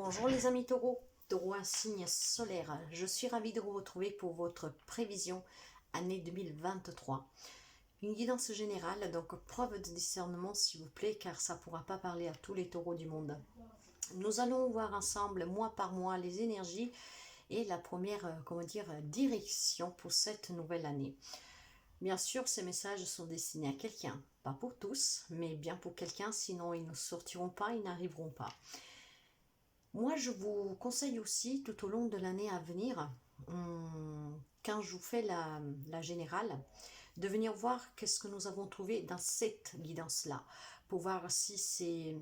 Bonjour les amis taureaux, taureau un signe solaire. Je suis ravie de vous retrouver pour votre prévision année 2023. Une guidance générale, donc preuve de discernement s'il vous plaît, car ça ne pourra pas parler à tous les taureaux du monde. Nous allons voir ensemble, mois par mois, les énergies et la première, direction pour cette nouvelle année. Bien sûr, ces messages sont destinés à quelqu'un, pas pour tous, mais bien pour quelqu'un, sinon ils ne sortiront pas, ils n'arriveront pas. Moi, je vous conseille aussi, tout au long de l'année à venir, quand je vous fais la générale, de venir voir qu'est-ce que nous avons trouvé dans cette guidance-là, pour voir si c'est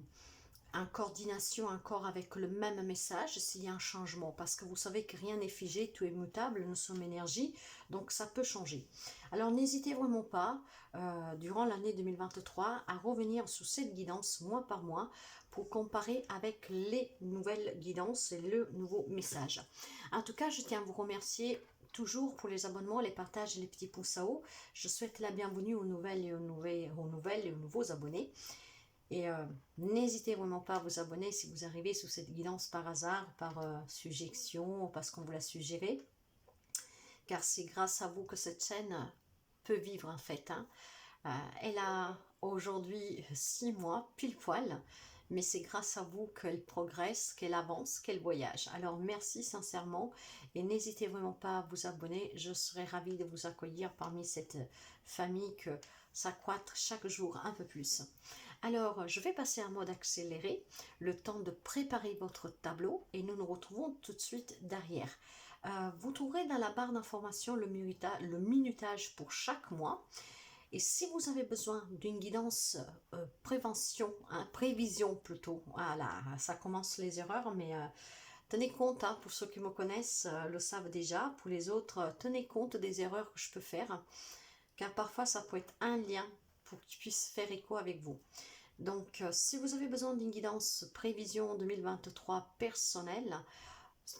en coordination encore avec le même message, s'il y a un changement, parce que vous savez que rien n'est figé, tout est mutable, nous sommes énergie, donc ça peut changer. Alors n'hésitez vraiment pas, durant l'année 2023, à revenir sur cette guidance mois par mois, pour comparer avec les nouvelles guidances et le nouveau message. En tout cas, je tiens à vous remercier toujours pour les abonnements, les partages et les petits pouces à haut. Je souhaite la bienvenue aux nouvelles et aux nouveaux abonnés. Et n'hésitez vraiment pas à vous abonner si vous arrivez sous cette guidance par hasard, par suggestion, parce qu'on vous l'a suggéré. Car c'est grâce à vous que cette chaîne peut vivre en fait. Elle a aujourd'hui 6 mois, pile poil. Mais c'est grâce à vous qu'elle progresse, qu'elle avance, qu'elle voyage. Alors merci sincèrement et n'hésitez vraiment pas à vous abonner. Je serai ravie de vous accueillir parmi cette famille que s'accroître chaque jour un peu plus. Alors, je vais passer en mode accéléré, le temps de préparer votre tableau et nous nous retrouvons tout de suite derrière. Vous trouverez dans la barre d'information le minutage pour chaque mois. Et si vous avez besoin d'une guidance prévision plutôt, voilà, ça commence les erreurs, mais tenez compte, pour ceux qui me connaissent le savent déjà, pour les autres, tenez compte des erreurs que je peux faire, car parfois ça peut être un lien pour qu'il puisse faire écho avec vous. Donc, si vous avez besoin d'une guidance prévision 2023 personnelle,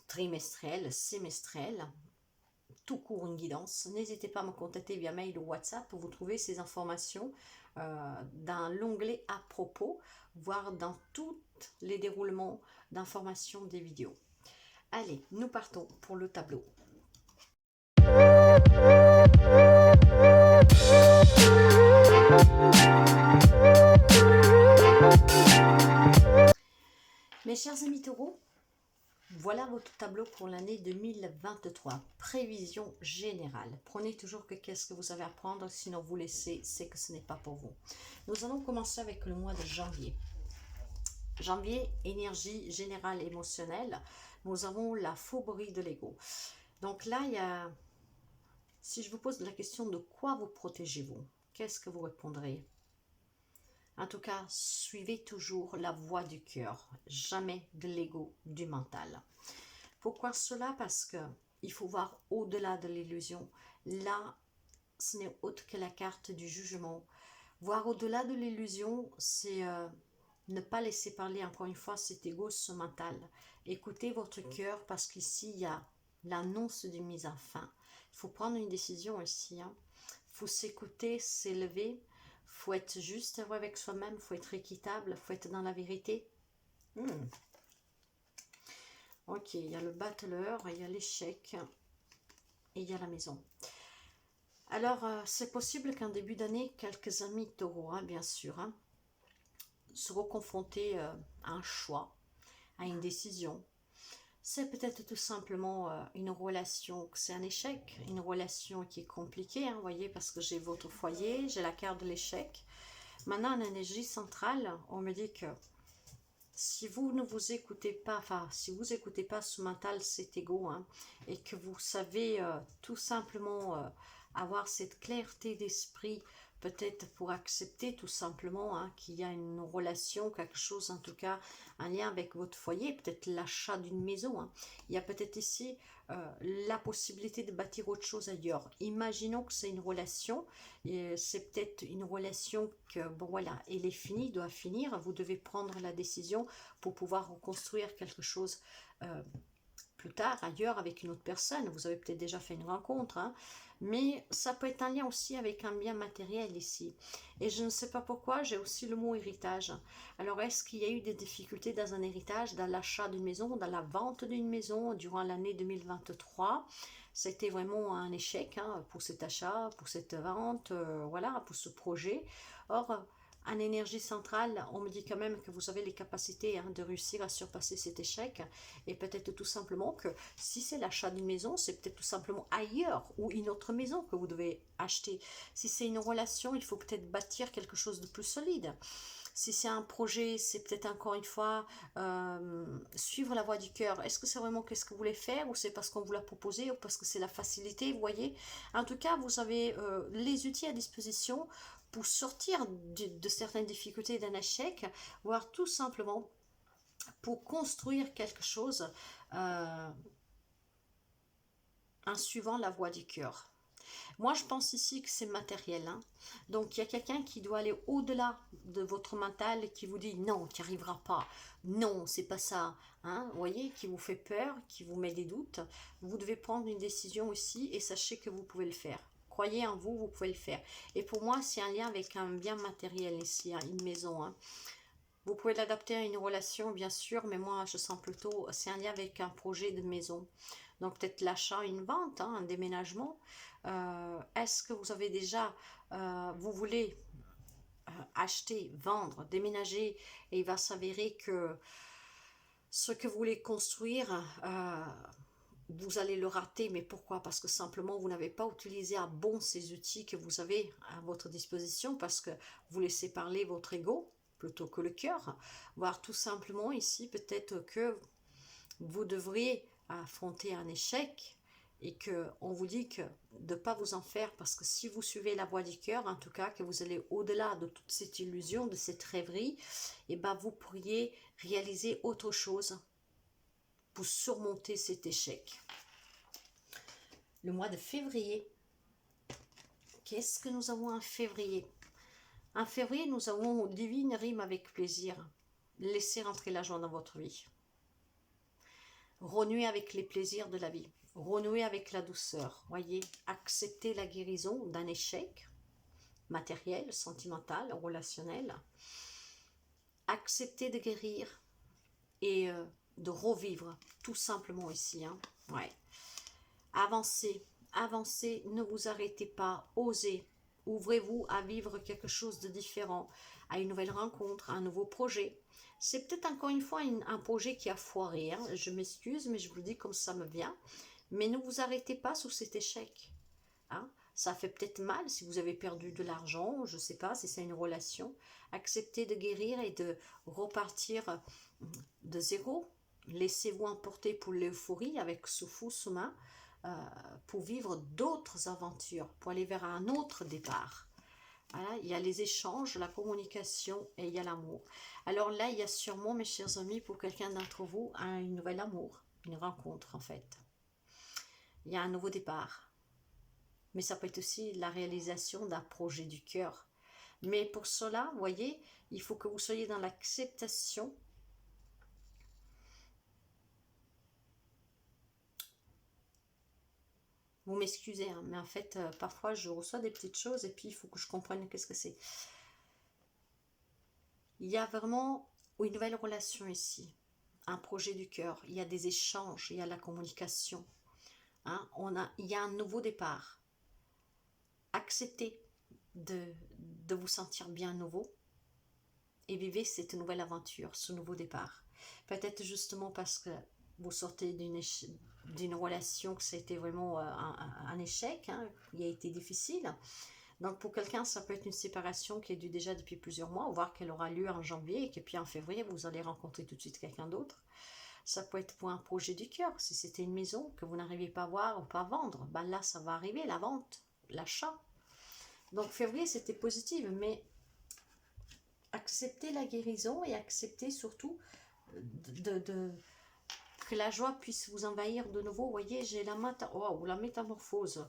trimestrielle, semestrielle, tout court une guidance, n'hésitez pas à me contacter via mail ou WhatsApp pour vous trouver ces informations dans l'onglet à propos, voire dans tous les déroulements d'informations des vidéos. Allez, nous partons pour le tableau. Mes chers amis taureaux, voilà votre tableau pour l'année 2023. Prévision générale. Prenez toujours que qu'est-ce que vous avez à prendre, sinon vous laissez, c'est que ce n'est pas pour vous. Nous allons commencer avec le mois de janvier. Janvier, énergie générale émotionnelle. Nous avons la fourberie de l'ego. Donc là, il y a... Si je vous pose la question de quoi vous protégez-vous, qu'est-ce que vous répondrez? En tout cas, suivez toujours la voie du cœur, jamais de l'ego, du mental. Pourquoi cela? Parce que il faut voir au-delà de l'illusion. Là, ce n'est autre que la carte du jugement. Voir au-delà de l'illusion, c'est ne pas laisser parler encore une fois cet ego, ce mental. Écoutez votre cœur parce qu'ici, il y a l'annonce d'une mise à fin. Il faut prendre une décision ici. Il faut s'écouter, s'élever. Il faut être juste avec soi-même. Il faut être équitable. Il faut être dans la vérité. Ok, il y a le battleur, il y a l'échec et il y a la maison. Alors, c'est possible qu'en début d'année, quelques amis taureaux, bien sûr, seront confrontés à un choix, à une décision. C'est peut-être tout simplement une relation, c'est un échec, une relation qui est compliquée, vous voyez, parce que j'ai votre foyer, j'ai la carte de l'échec. Maintenant, en énergie centrale, on me dit que si vous ne vous écoutez pas, si vous écoutez pas ce mental, cet ego, et que vous savez tout simplement avoir cette clarté d'esprit, peut-être pour accepter tout simplement qu'il y a une relation, quelque chose en tout cas, un lien avec votre foyer, peut-être l'achat d'une maison. Il y a peut-être ici la possibilité de bâtir autre chose ailleurs. Imaginons que c'est une relation, c'est peut-être une relation que, bon voilà, elle est finie, doit finir, vous devez prendre la décision pour pouvoir reconstruire quelque chose plus tard, ailleurs, avec une autre personne. Vous avez peut-être déjà fait une rencontre, Mais ça peut être un lien aussi avec un bien matériel ici. Et je ne sais pas pourquoi, j'ai aussi le mot héritage. Alors, est-ce qu'il y a eu des difficultés dans un héritage, dans l'achat d'une maison, dans la vente d'une maison durant l'année 2023? C'était vraiment un échec hein, pour cet achat, pour cette vente, voilà, pour ce projet. Or, en énergie centrale, on me dit quand même que vous avez les capacités hein, de réussir à surpasser cet échec. Et peut-être tout simplement que si c'est l'achat d'une maison, c'est peut-être tout simplement ailleurs ou une autre maison que vous devez acheter. Si c'est une relation, il faut peut-être bâtir quelque chose de plus solide. Si c'est un projet, c'est peut-être encore une fois suivre la voie du cœur. Est-ce que c'est vraiment qu'est-ce que vous voulez faire ou c'est parce qu'on vous l'a proposé ou parce que c'est la facilité, vous voyez? En tout cas, vous avez les outils à disposition pour sortir de certaines difficultés d'un échec, voire tout simplement pour construire quelque chose en suivant la voie du cœur. Moi, je pense ici que c'est matériel. Hein. Donc, il y a quelqu'un qui doit aller au-delà de votre mental et qui vous dit non, tu n'y arriveras pas. Non, c'est pas ça. Hein. Vous voyez, qui vous fait peur, qui vous met des doutes. Vous devez prendre une décision aussi et sachez que vous pouvez le faire. Croyez en vous, vous pouvez le faire. Et pour moi, c'est un lien avec un bien matériel ici, hein, une maison. Hein. Vous pouvez l'adapter à une relation, bien sûr, mais moi, je sens plutôt, c'est un lien avec un projet de maison. Donc, peut-être l'achat, une vente, hein, un déménagement. Est-ce que vous avez déjà, vous voulez acheter, vendre, déménager, et il va s'avérer que ce que vous voulez construire, vous allez le rater. Mais pourquoi? Parce que simplement, vous n'avez pas utilisé à bon ces outils que vous avez à votre disposition, parce que vous laissez parler votre ego plutôt que le cœur, voire tout simplement ici, peut-être que vous devriez affronter un échec et que on vous dit que de ne pas vous en faire parce que si vous suivez la voie du cœur, en tout cas que vous allez au-delà de toute cette illusion, de cette rêverie, et ben vous pourriez réaliser autre chose pour surmonter cet échec. Le mois de février, qu'est-ce que nous avons en février? En février, nous avons divine rime avec plaisir. Laissez rentrer la joie dans votre vie. Renouer avec les plaisirs de la vie. Renouer avec la douceur. Voyez, accepter la guérison d'un échec matériel, sentimental, relationnel. Accepter de guérir et de revivre tout simplement ici. Hein. Ouais. Avancez, avancez, ne vous arrêtez pas, osez. Ouvrez-vous à vivre quelque chose de différent, à une nouvelle rencontre, à un nouveau projet. C'est peut-être encore une fois un projet qui a foiré. Hein. Je m'excuse, mais je vous le dis comme ça me vient. Mais ne vous arrêtez pas sur cet échec. Hein. Ça fait peut-être mal si vous avez perdu de l'argent, je ne sais pas si c'est une relation. Acceptez de guérir et de repartir de zéro. Laissez-vous emporter pour l'euphorie avec ce fou sous-main. Pour vivre d'autres aventures, pour aller vers un autre départ. Voilà, il y a les échanges, la communication et il y a l'amour. Alors là, il y a sûrement, mes chers amis, pour quelqu'un d'entre vous, un nouvel amour, une rencontre en fait. Il y a un nouveau départ. Mais ça peut être aussi la réalisation d'un projet du cœur. Mais pour cela, vous voyez, il faut que vous soyez dans l'acceptation. Vous m'excusez, hein, mais en fait, parfois, je reçois des petites choses et puis il faut que je comprenne qu'est-ce que c'est. Il y a vraiment une nouvelle relation ici, un projet du cœur. Il y a des échanges, il y a la communication. Hein, il y a un nouveau départ. Acceptez de vous sentir bien nouveau et vivez cette nouvelle aventure, ce nouveau départ. Peut-être justement parce que vous sortez d'une relation que ça a été vraiment un échec, hein, qui a été difficile. Donc pour quelqu'un, ça peut être une séparation qui est due déjà depuis plusieurs mois, voire qu'elle aura lieu en janvier et puis en février, vous allez rencontrer tout de suite quelqu'un d'autre. Ça peut être pour un projet du cœur. Si c'était une maison que vous n'arrivez pas à voir ou pas à vendre, ben là, ça va arriver, la vente, l'achat. Donc février, c'était positif, mais acceptez la guérison et acceptez surtout que la joie puisse vous envahir de nouveau. Vous voyez, j'ai la métamorphose.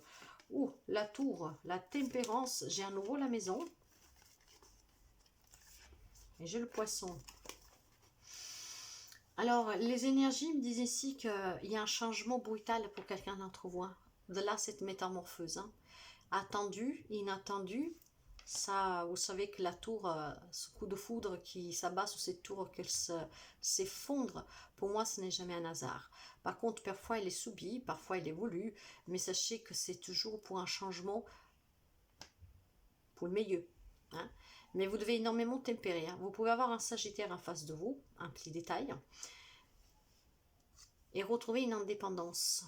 La tour, la tempérance. J'ai à nouveau la maison. Et j'ai le poisson. Alors, les énergies me disent ici qu'il y a un changement brutal pour quelqu'un d'entre vous. de là cette métamorphose. Hein. Attendu, inattendu, ça, vous savez que la tour, ce coup de foudre qui s'abat sur cette tour, qu'elle s'effondre, pour moi, ce n'est jamais un hasard. Par contre, parfois, elle est subie, parfois, elle est voulue, mais sachez que c'est toujours pour un changement, pour le meilleur. Hein. Mais vous devez énormément tempérer. Hein. Vous pouvez avoir un Sagittaire en face de vous, un petit détail, et retrouver une indépendance.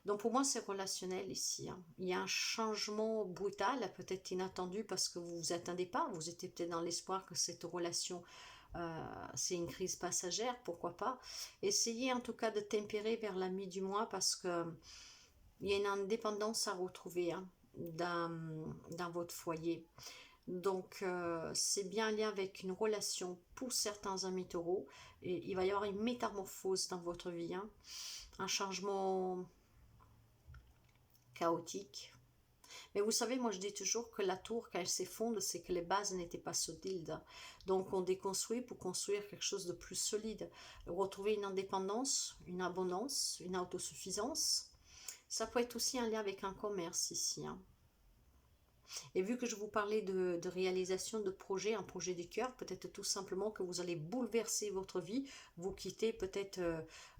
Donc pour moi, c'est relationnel ici. Hein. Il y a un changement brutal, peut-être inattendu parce que vous ne vous attendez pas. Vous étiez peut-être dans l'espoir que cette relation, c'est une crise passagère, pourquoi pas. Essayez en tout cas de tempérer vers la mi du mois parce que il y a une indépendance à retrouver hein, dans votre foyer. Donc c'est bien lié avec une relation pour certains amis taureaux. Et il va y avoir une métamorphose dans votre vie. Hein. Un changement chaotique. Mais vous savez, moi je dis toujours que la tour, quand elle s'effondre, c'est que les bases n'étaient pas solides. Donc on déconstruit pour construire quelque chose de plus solide. Retrouver une indépendance, une abondance, une autosuffisance. Ça peut être aussi un lien avec un commerce ici. Hein. Et vu que je vous parlais de réalisation de projet, un projet du cœur, peut-être tout simplement que vous allez bouleverser votre vie, vous quittez peut-être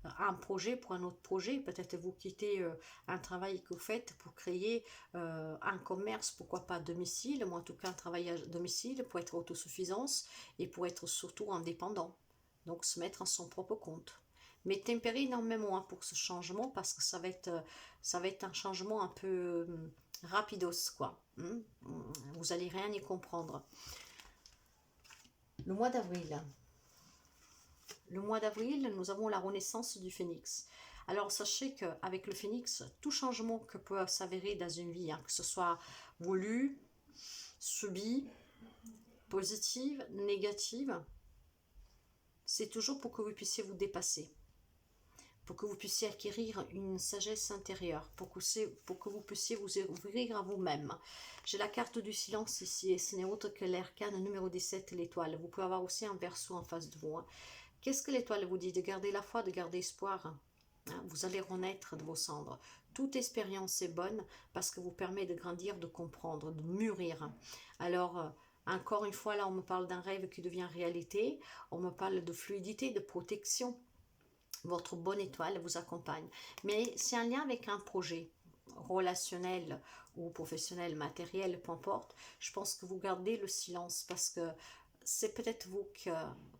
un projet pour un autre projet, peut-être vous quittez un travail que vous faites pour créer un commerce, pourquoi pas à domicile, moi en tout cas un travail à domicile pour être autosuffisance et pour être surtout indépendant, donc se mettre à son propre compte. Mais tempérer énormément hein, pour ce changement parce que ça va être un changement un peu rapidos quoi. Vous allez rien y comprendre. Le mois d'avril. Le mois d'avril, nous avons la renaissance du phénix. Alors sachez qu'avec le phénix, tout changement que peut s'avérer dans une vie, hein, que ce soit voulu, subi, positive, négative, c'est toujours pour que vous puissiez vous dépasser. Pour que vous puissiez acquérir une sagesse intérieure, pour que vous puissiez vous ouvrir à vous-même. J'ai la carte du silence ici, et ce n'est autre que l'arcane numéro 17, l'étoile. Vous pouvez avoir aussi un verso en face de vous. Hein. Qu'est-ce que l'étoile vous dit? De garder la foi, de garder espoir. Hein. Vous allez renaître de vos cendres. Toute expérience est bonne parce que vous permet de grandir, de comprendre, de mûrir. Alors, encore une fois, là, on me parle d'un rêve qui devient réalité. On me parle de fluidité, de protection. Votre bonne étoile vous accompagne. Mais c'est un lien avec un projet relationnel ou professionnel, matériel, peu importe. Je pense que vous gardez le silence parce que c'est peut-être vous qui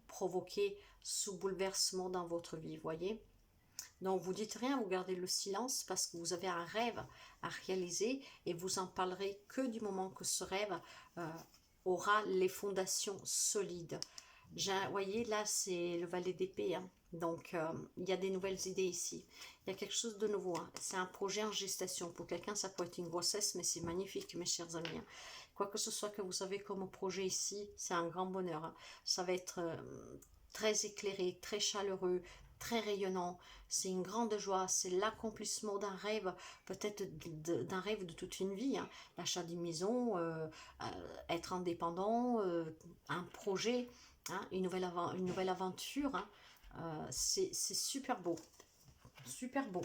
provoquez ce bouleversement dans votre vie, voyez. Donc vous dites rien, vous gardez le silence parce que vous avez un rêve à réaliser et vous en parlerez que du moment que ce rêve aura les fondations solides. Vous voyez, là, c'est le valet d'épée. Hein. Donc, il y a des nouvelles idées ici. Il y a quelque chose de nouveau. Hein. C'est un projet en gestation. Pour quelqu'un, ça peut être une grossesse, mais c'est magnifique, mes chers amis. Hein. Quoi que ce soit que vous avez comme projet ici, c'est un grand bonheur. Hein. Ça va être très éclairé, très chaleureux, très rayonnant. C'est une grande joie. C'est l'accomplissement d'un rêve, peut-être d'un rêve de toute une vie. Hein. L'achat d'une maison, être indépendant, un projet... Hein, une nouvelle aventure, hein, c'est super beau, super beau.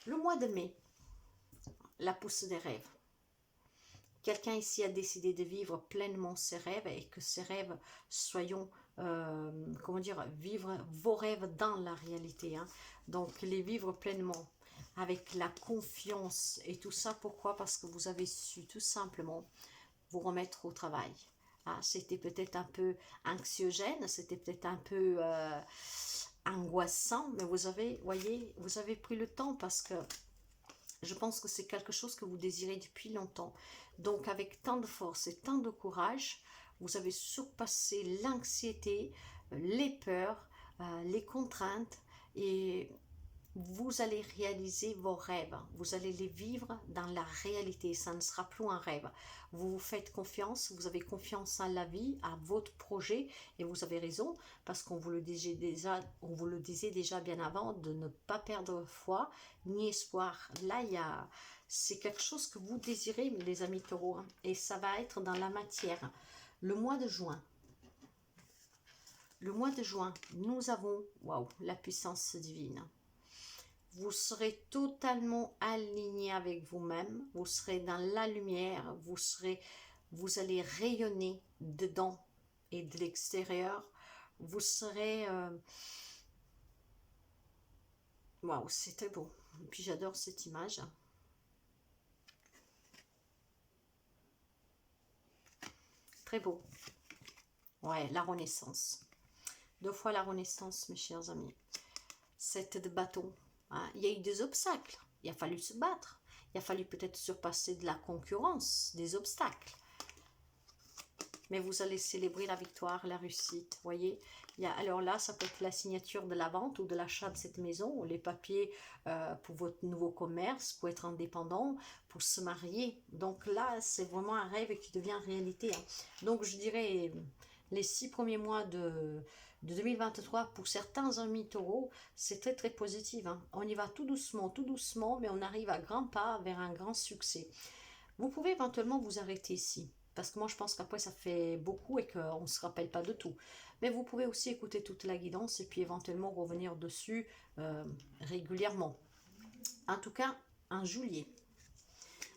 Le mois de mai, la pousse des rêves. Quelqu'un ici a décidé de vivre pleinement ses rêves et que ces rêves soyons, comment dire, vivre vos rêves dans la réalité. Hein. Donc les vivre pleinement avec la confiance et tout ça. Pourquoi? Parce que vous avez su tout simplement vous remettre au travail. Ah, c'était peut-être un peu anxiogène, c'était peut-être un peu angoissant, mais vous avez, voyez, vous avez pris le temps parce que je pense que c'est quelque chose que vous désirez depuis longtemps. Donc avec tant de force et tant de courage, vous avez surpassé l'anxiété, les peurs, les contraintes et vous allez réaliser vos rêves, vous allez les vivre dans la réalité, ça ne sera plus un rêve. Vous vous faites confiance, vous avez confiance en la vie, à votre projet, et vous avez raison, parce qu'on vous le disait déjà bien avant, de ne pas perdre foi ni espoir. Là, c'est quelque chose que vous désirez, les amis taureaux, hein, et ça va être dans la matière. Le mois de juin. Le mois de juin, nous avons, waouh, la puissance divine. vous serez totalement aligné avec vous-même, vous serez dans la lumière, vous allez rayonner dedans et de l'extérieur, vous serez... Waouh, c'est très beau. Et puis j'adore cette image. Très beau. Ouais, la renaissance. 2 fois la renaissance, mes chers amis. 7 de bâton. Hein. Il y a eu des obstacles. Il a fallu se battre. Il a fallu peut-être surpasser de la concurrence, des obstacles. Mais vous allez célébrer la victoire, la réussite. Voyez, alors là, ça peut être la signature de la vente ou de l'achat de cette maison, ou les papiers pour votre nouveau commerce, pour être indépendant, pour se marier. Donc là, c'est vraiment un rêve qui devient réalité. Hein. Donc je dirais, les 6 premiers mois de 2023, pour certains amis taureaux, c'est très très positif. Hein. On y va tout doucement, mais on arrive à grands pas vers un grand succès. Vous pouvez éventuellement vous arrêter ici. Parce que moi, je pense qu'après, ça fait beaucoup et qu'on ne se rappelle pas de tout. Mais vous pouvez aussi écouter toute la guidance et puis éventuellement revenir dessus régulièrement. En tout cas, un juillet.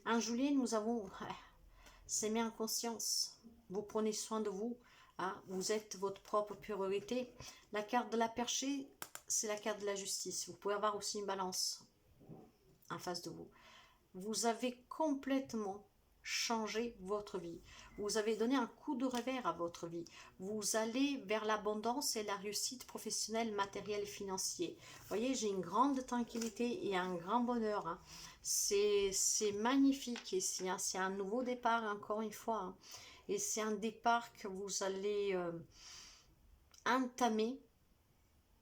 Un juillet, nous avons s'aimer en conscience. Vous prenez soin de vous. Hein, vous êtes votre propre priorité. La carte de la perchée, c'est la carte de la justice. Vous pouvez avoir aussi une balance en face de vous. Vous avez complètement changer votre vie. Vous avez donné un coup de revers à votre vie. Vous allez vers l'abondance et la réussite professionnelle, matérielle et financière. Vous voyez, j'ai une grande tranquillité et un grand bonheur. Hein. C'est magnifique ici. Hein. C'est un nouveau départ, encore une fois. Hein. Et c'est un départ que vous allez entamer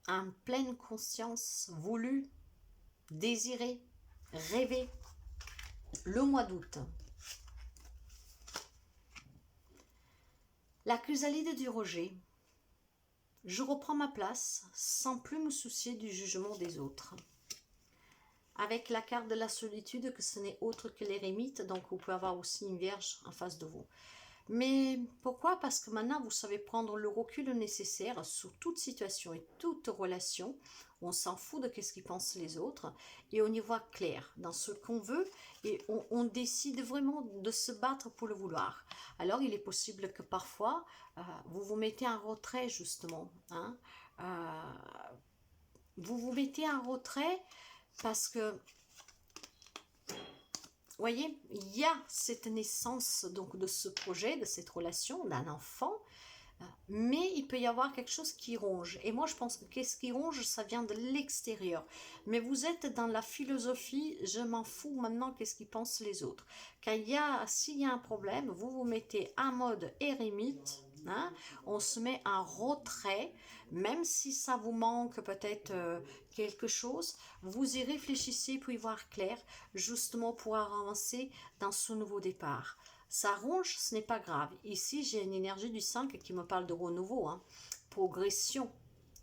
en pleine conscience, voulu, désiré, rêvé, le mois d'août. La chrysalide du rejet. Je reprends ma place sans plus me soucier du jugement des autres. Avec la carte de la solitude, que ce n'est autre que l'érémite, donc vous pouvez avoir aussi une vierge en face de vous. Mais pourquoi? Parce que maintenant vous savez prendre le recul nécessaire sur toute situation et toute relation. On s'en fout de ce qu'ils pensent les autres et on y voit clair dans ce qu'on veut et on décide vraiment de se battre pour le vouloir. Alors il est possible que parfois vous vous mettez en retrait justement. Hein, vous vous mettez en retrait parce que voyez, il y a cette naissance donc de ce projet, de cette relation, d'un enfant, mais il peut y avoir quelque chose qui ronge. Et moi, je pense que qu'est-ce qui ronge, ça vient de l'extérieur. Mais vous êtes dans la philosophie, je m'en fous maintenant, qu'est-ce qu'ils pensent les autres. S'il y a un problème, vous vous mettez en mode érémite, hein, on se met en retrait, même si ça vous manque peut-être quelque chose, vous y réfléchissez pour y voir clair, justement pour avancer dans ce nouveau départ. Ça ronge, ce n'est pas grave. Ici, j'ai une énergie du 5 qui me parle de renouveau, hein, progression.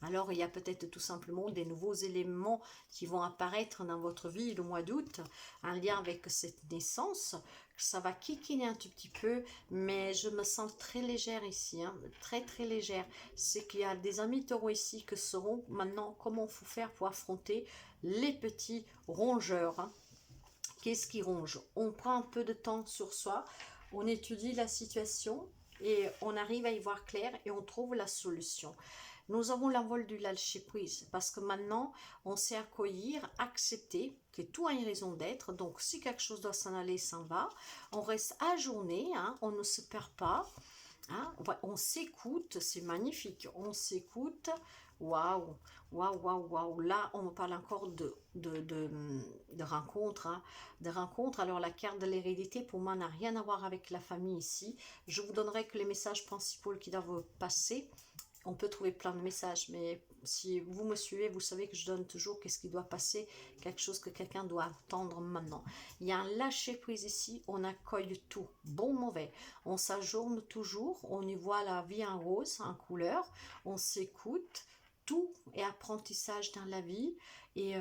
Alors, il y a peut-être tout simplement des nouveaux éléments qui vont apparaître dans votre vie le mois d'août, en lien avec cette naissance. Ça va kikiner un tout petit peu, mais je me sens très légère ici, hein, très très légère. C'est qu'il y a des amis taureaux ici qui sauront maintenant comment il faut faire pour affronter les petits rongeurs. Hein. Qu'est-ce qui ronge? On prend un peu de temps sur soi, on étudie la situation et on arrive à y voir clair et on trouve la solution. Nous avons l'envol du lâcher prise parce que maintenant on sait accueillir, accepter que tout a une raison d'être. Donc si quelque chose doit s'en aller, s'en va. On reste ajourné, hein, on ne se perd pas. Hein, on s'écoute, c'est magnifique. On s'écoute. Waouh, waouh, waouh, waouh. Là, on me parle encore de rencontres. Hein, de rencontres. Alors, la carte de l'hérédité, pour moi, n'a rien à voir avec la famille ici. Je vous donnerai que les messages principaux qui doivent passer. On peut trouver plein de messages, mais si vous me suivez, vous savez que je donne toujours qu'est-ce qui doit passer, quelque chose que quelqu'un doit attendre maintenant. Il y a un lâcher-prise ici, on accueille tout, bon, mauvais. On s'ajourne toujours, on y voit la vie en rose, en couleur, on s'écoute, tout est apprentissage dans la vie et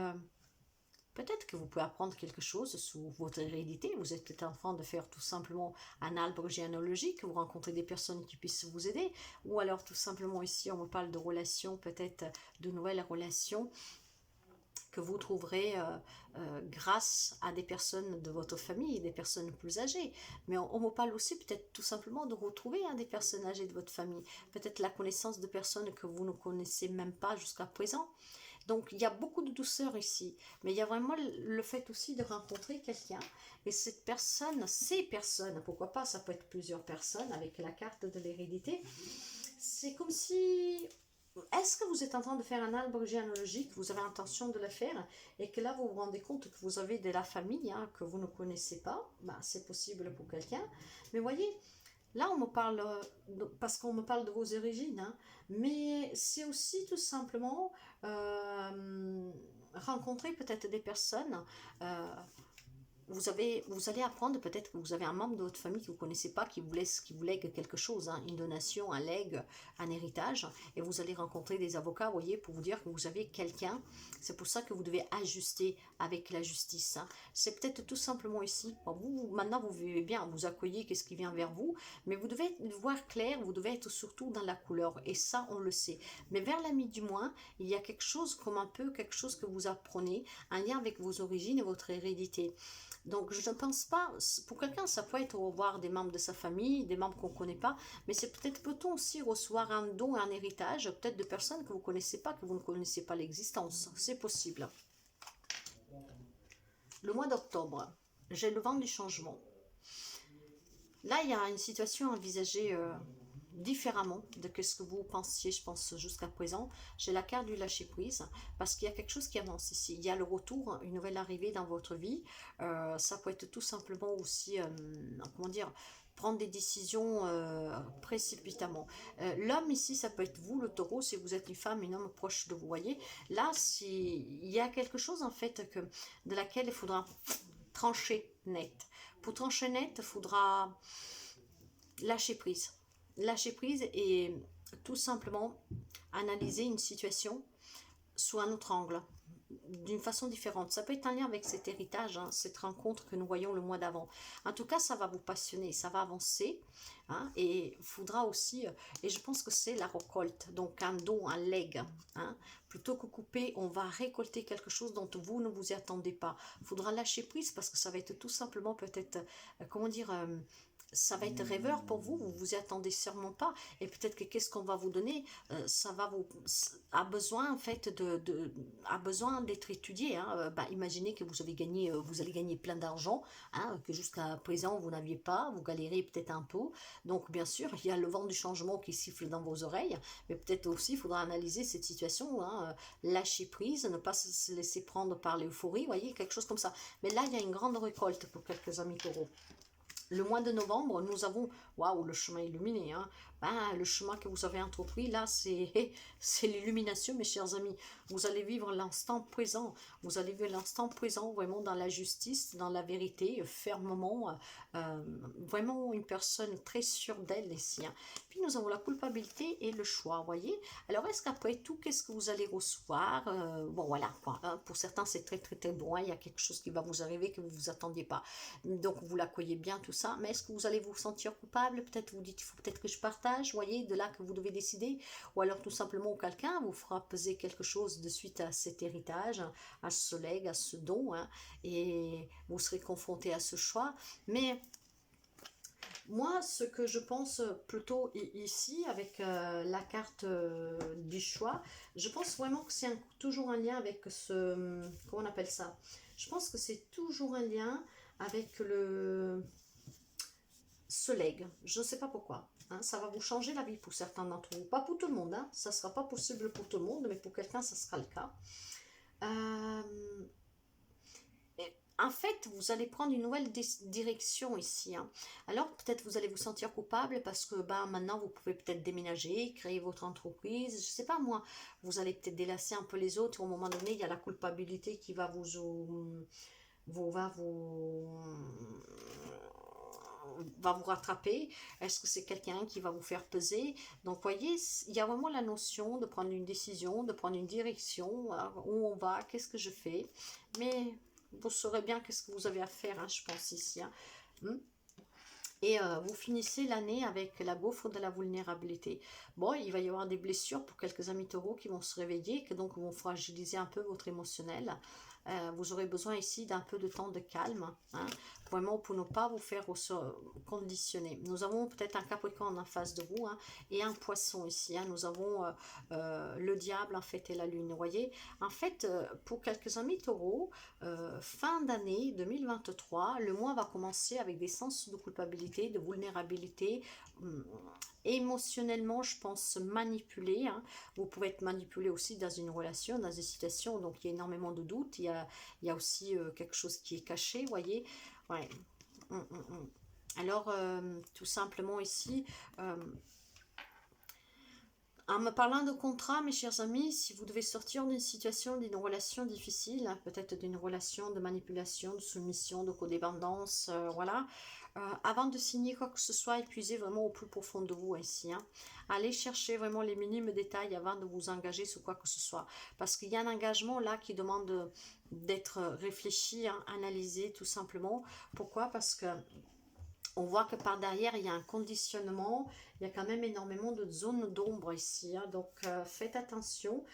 peut-être que vous pouvez apprendre quelque chose sur votre hérédité. Vous êtes peut-être en train de faire tout simplement un arbre généalogique, vous rencontrez des personnes qui puissent vous aider, ou alors tout simplement ici on me parle de relations, peut-être de nouvelles relations que vous trouverez grâce à des personnes de votre famille, des personnes plus âgées. Mais on me parle aussi peut-être tout simplement de retrouver des personnes âgées de votre famille. Peut-être la connaissance de personnes que vous ne connaissez même pas jusqu'à présent. Donc il y a beaucoup de douceur ici, mais il y a vraiment le fait aussi de rencontrer quelqu'un, et cette personne, ces personnes, pourquoi pas, ça peut être plusieurs personnes avec la carte de l'hérédité, c'est comme si, est-ce que vous êtes en train de faire un arbre généalogique, vous avez l'intention de le faire, et que là vous vous rendez compte que vous avez de la famille que vous ne connaissez pas, ben, c'est possible pour quelqu'un, mais voyez, là, on me parle, parce qu'on me parle de vos origines, mais c'est aussi tout simplement rencontrer peut-être des personnes. euh, vous allez apprendre peut-être que vous avez un membre de votre famille que vous ne connaissez pas, qui vous lègue quelque chose, une donation, un legs, un héritage, et vous allez rencontrer des avocats, vous voyez, pour vous dire que vous avez quelqu'un. C'est pour ça que vous devez ajuster avec la justice. C'est peut-être tout simplement ici. Bon, vous, maintenant, vous vivez bien, vous accueillez qu'est-ce qui vient vers vous, mais vous devez voir clair, vous devez être surtout dans la couleur, et ça, on le sait. Mais vers la mi du mois, il y a quelque chose comme un peu quelque chose que vous apprenez, un lien avec vos origines et votre hérédité. Donc je ne pense pas, pour quelqu'un ça peut être revoir des membres de sa famille, des membres qu'on ne connaît pas, mais c'est peut-être peut-on aussi recevoir un don, un héritage, peut-être de personnes que vous ne connaissez pas, que vous ne connaissez pas l'existence, c'est possible. Le mois d'octobre, j'ai le vent du changement. Là il y a une situation envisagée différemment de ce que vous pensiez, je pense, jusqu'à présent. J'ai la carte du lâcher prise, parce qu'il y a quelque chose qui avance ici. Il y a le retour, une nouvelle arrivée dans votre vie. Ça peut être tout simplement aussi, comment dire, prendre des décisions précipitamment. L'homme ici, ça peut être vous, le taureau, si vous êtes une femme, un homme proche de vous, voyez. Là, il y a quelque chose, en fait, de laquelle il faudra trancher net. Pour trancher net, il faudra lâcher prise. Lâcher prise et tout simplement analyser une situation sous un autre angle, d'une façon différente. Ça peut être un lien avec cet héritage, cette rencontre que nous voyons le mois d'avant. En tout cas, ça va vous passionner, ça va avancer, et il faudra aussi, et je pense que c'est la récolte, donc un don, un leg. Plutôt que couper, on va récolter quelque chose dont vous ne vous y attendez pas. Il faudra lâcher prise parce que ça va être tout simplement peut-être, comment dire, ça va être rêveur pour vous, vous vous y attendez sûrement pas, et peut-être que qu'est-ce qu'on va vous donner, ça va vous, a besoin en fait a besoin d'être étudié. Imaginez que vous avez gagné, vous allez gagner plein d'argent, que jusqu'à présent vous n'aviez pas, vous galérez peut-être un peu, donc bien sûr il y a le vent du changement qui siffle dans vos oreilles, mais peut-être aussi il faudra analyser cette situation, lâcher prise, ne pas se laisser prendre par l'euphorie, voyez, quelque chose comme ça. Mais là il y a une grande récolte pour quelques amis taureaux. Le mois de novembre, nous avons, waouh, le chemin illuminé, le chemin que vous avez entrepris, là, c'est l'illumination, mes chers amis. Vous allez vivre l'instant présent, vous allez vivre l'instant présent, vraiment dans la justice, dans la vérité, fermement, vraiment une personne très sûre d'elle ici. Puis nous avons la culpabilité et le choix, voyez. Alors, est-ce qu'après tout, qu'est-ce que vous allez recevoir? Bon, voilà, quoi, pour certains, c'est très, très, très bon, il y a quelque chose qui va vous arriver que vous ne vous attendiez pas. Donc, vous l'accueillez bien, tout ça, mais est-ce que vous allez vous sentir coupable? Peut-être vous dites, il faut peut-être que je partage, voyez, de là que vous devez décider, ou alors tout simplement quelqu'un vous fera peser quelque chose de suite à cet héritage, à ce legs, à ce don, et vous serez confronté à ce choix. Mais moi, ce que je pense plutôt ici, avec la carte du choix, je pense vraiment que c'est toujours un lien avec ce, comment on appelle ça? Je pense que c'est toujours un lien avec ce leg. Je ne sais pas pourquoi. Ça va vous changer la vie pour certains d'entre vous. Pas pour tout le monde. Ça ne sera pas possible pour tout le monde, mais pour quelqu'un, ça sera le cas. En fait, vous allez prendre une nouvelle direction ici. Alors, peut-être vous allez vous sentir coupable parce que maintenant, vous pouvez peut-être déménager, créer votre entreprise. Je ne sais pas moi. Vous allez peut-être délasser un peu les autres. Au moment donné, il y a la culpabilité qui va va vous rattraper. Est-ce que c'est quelqu'un qui va vous faire peser? Donc voyez, il y a vraiment la notion de prendre une décision, de prendre une direction, où on va, qu'est-ce que je fais, mais vous saurez bien qu'est-ce que vous avez à faire, je pense ici. Et vous finissez l'année avec la gaufre de la vulnérabilité. Bon, il va y avoir des blessures pour quelques amis taureaux qui vont se réveiller, qui donc vont fragiliser un peu votre émotionnel. Vous aurez besoin ici d'un peu de temps de calme, hein, vraiment pour ne pas vous faire conditionner. Nous avons peut-être un Capricorne en face de vous, hein, et un Poisson ici. Hein. Nous avons le diable en fait et la lune. Vous voyez, en fait, pour quelques amis taureaux, fin d'année 2023, le mois va commencer avec des sens de culpabilité, de vulnérabilité, émotionnellement, je pense, manipulé. Hein. Vous pouvez être manipulé aussi dans une relation, dans des situations, donc il y a énormément de doutes, il y a aussi quelque chose qui est caché, vous voyez. Ouais. Alors, tout simplement ici, en me parlant de contrat, mes chers amis, si vous devez sortir d'une situation, d'une relation difficile, hein, peut-être d'une relation de manipulation, de soumission, de codépendance, voilà, avant de signer quoi que ce soit, épuisez vraiment au plus profond de vous ici. Hein. Allez chercher vraiment les minimes détails avant de vous engager sur quoi que ce soit. Parce qu'il y a un engagement là qui demande d'être réfléchi, hein, analysé tout simplement. Pourquoi? Parce que on voit que par derrière, il y a un conditionnement, il y a quand même énormément de zones d'ombre ici. Hein. Donc, faites attention.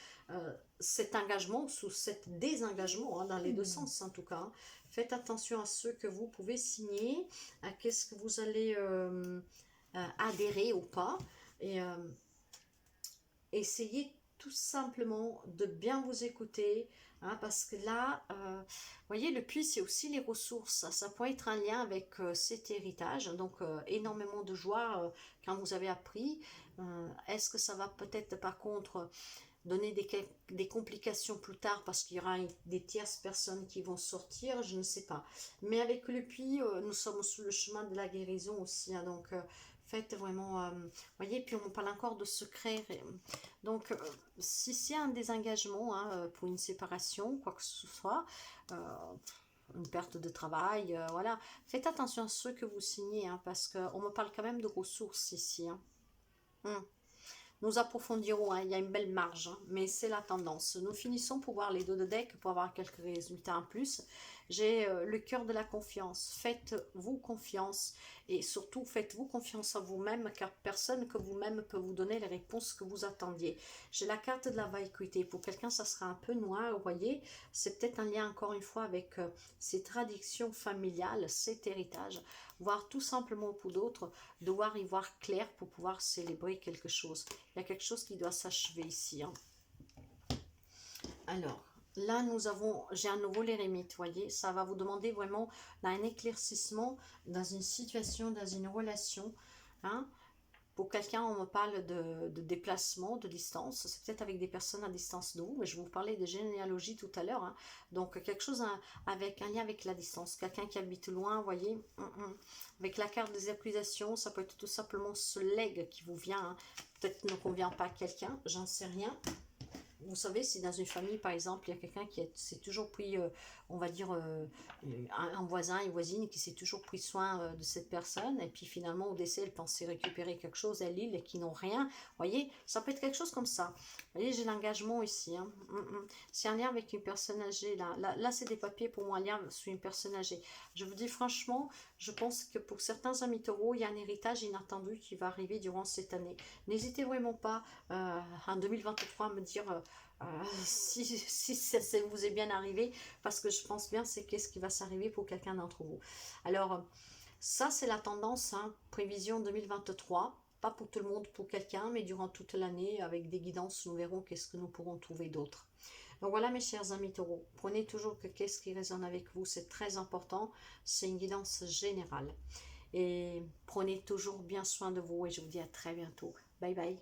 Cet engagement, sous cet désengagement, hein, dans les deux sens en tout cas, hein. Faites attention à ce que vous pouvez signer, à qu'est-ce que vous allez adhérer ou pas. Et essayez tout simplement de bien vous écouter, hein, parce que là, vous voyez, le puits, c'est aussi les ressources. Ça pourrait être un lien avec cet héritage, donc énormément de joie quand vous avez appris. Est-ce que ça va peut-être par contre donner des complications plus tard parce qu'il y aura des tierces personnes qui vont sortir, je ne sais pas. Mais avec le puits, nous sommes sur le chemin de la guérison aussi, hein, donc faites vraiment, voyez, puis on parle encore de secret. Donc, si c'est un désengagement, hein, pour une séparation, quoi que ce soit, euh, une perte de travail, voilà, faites attention à ce que vous signez, hein, parce qu'on me parle quand même de ressources ici. Hein. Nous approfondirons, hein, il y a une belle marge, hein, mais c'est la tendance. Nous finissons pour voir les dos de deck pour avoir quelques résultats en plus. J'ai le cœur de la confiance. Faites-vous confiance et surtout faites-vous confiance à vous-même car personne que vous-même peut vous donner les réponses que vous attendiez. J'ai la carte de la vacuité. Pour quelqu'un, ça sera un peu noir, vous voyez. C'est peut-être un lien encore une fois avec ces traditions familiales, cet héritage, voire tout simplement pour d'autres, devoir y voir clair pour pouvoir célébrer quelque chose. Il y a quelque chose qui doit s'achever ici. Hein. Alors, là, j'ai à nouveau l'ermite, voyez. Ça va vous demander vraiment un éclaircissement dans une situation, dans une relation. Hein. Pour quelqu'un, on me parle de déplacement, de distance. C'est peut-être avec des personnes à distance de vous, mais je vous parlais de généalogie tout à l'heure. Hein. Donc, quelque chose avec un lien avec la distance. Quelqu'un qui habite loin, vous voyez. Avec la carte des accusations, ça peut être tout simplement ce legs qui vous vient. Hein. Peut-être ne convient pas à quelqu'un, j'en sais rien. Vous savez, si dans une famille, par exemple, il y a quelqu'un qui s'est toujours pris, on va dire, un voisin, une voisine qui s'est toujours pris soin de cette personne, et puis finalement, au décès, elle pensait récupérer quelque chose, elle, et qui n'ont rien. Vous voyez, ça peut être quelque chose comme ça. Vous voyez, j'ai l'engagement ici. Hein. C'est un lien avec une personne âgée. Là c'est des papiers pour moi, un lien sur une personne âgée. Je vous dis franchement, je pense que pour certains amis taureaux, il y a un héritage inattendu qui va arriver durant cette année. N'hésitez vraiment pas, en 2023, à me dire... si ça vous est bien arrivé, parce que je pense bien c'est qu'est-ce qui va s'arriver pour quelqu'un d'entre vous. Alors, ça c'est la tendance, hein, prévision 2023, pas pour tout le monde, pour quelqu'un, mais durant toute l'année, avec des guidances, nous verrons qu'est-ce que nous pourrons trouver d'autre. Donc voilà mes chers amis taureaux, prenez toujours que qu'est-ce qui résonne avec vous, c'est très important, c'est une guidance générale. Et prenez toujours bien soin de vous et je vous dis à très bientôt. Bye bye.